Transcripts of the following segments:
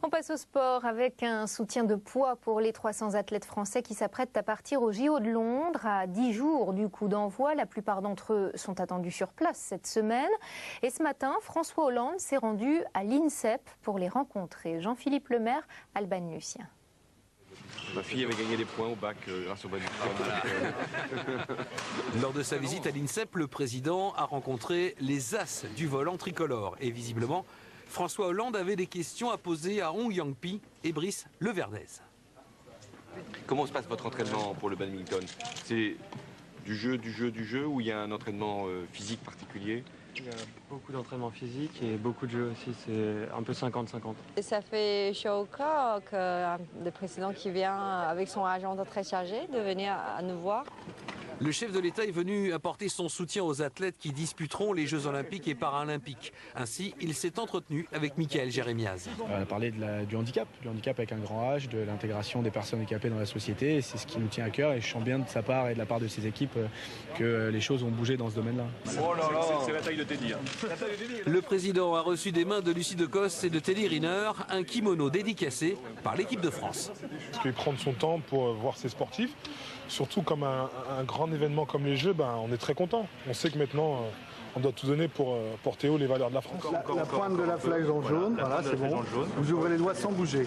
On passe au sport avec un soutien de poids pour les 300 athlètes français qui s'apprêtent à partir au JO de Londres à 10 jours du coup d'envoi. La plupart d'entre eux sont attendus sur place cette semaine. Et ce matin, François Hollande s'est rendu à l'INSEP pour les rencontrer. Jean-Philippe Lemaire, Alban Lucien. Ma fille avait gagné des points au bac grâce au badminton. Lors de sa visite à l'INSEP, le président a rencontré les as du volant tricolore. Et visiblement, François Hollande avait des questions à poser à Hong Yang-pi et Brice Leverdez. Comment se passe votre entraînement pour le badminton? C'est du jeu, ou il y a un entraînement physique particulier? Il y a beaucoup d'entraînement physique et beaucoup de jeux aussi, c'est un peu 50-50. Et ça fait chaud au corps que le président qui vient avec son agenda très chargé de venir à nous voir. Le chef de l'État est venu apporter son soutien aux athlètes qui disputeront les Jeux Olympiques et Paralympiques. Ainsi, il s'est entretenu avec Michael Jérémiaz. On a parlé du handicap avec un grand H, de l'intégration des personnes handicapées dans la société. C'est ce qui nous tient à cœur et je sens bien de sa part et de la part de ses équipes que les choses ont bougé dans ce domaine-là. Oh là là, c'est la taille de Teddy. Le président a reçu des mains de Lucie Decosse et de Teddy Riner un kimono dédicacé par l'équipe de France. Parce qu'il prend son temps pour voir ses sportifs. Surtout comme un grand événement comme les Jeux, on est très content. On sait que maintenant, on doit tout donner pour porter haut les valeurs de la France. La pointe de la flageolet jaune, voilà, c'est bon. Vous ouvrez les doigts sans bouger.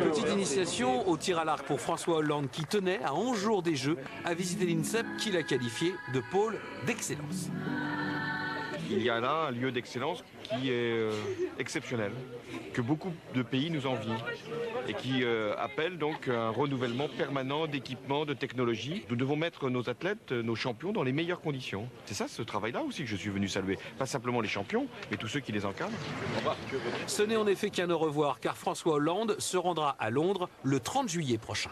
Petite initiation au tir à l'arc pour François Hollande qui tenait à 11 jours des Jeux à visiter l'INSEP qu'il a qualifié de pôle d'excellence. Il y a là un lieu d'excellence qui est exceptionnel, que beaucoup de pays nous envient et qui appelle donc un renouvellement permanent d'équipements, de technologies. Nous devons mettre nos athlètes, nos champions dans les meilleures conditions. C'est ça ce travail-là aussi que je suis venu saluer. Pas simplement les champions, mais tous ceux qui les encadrent. Ce n'est en effet qu'un au revoir car François Hollande se rendra à Londres le 30 juillet prochain.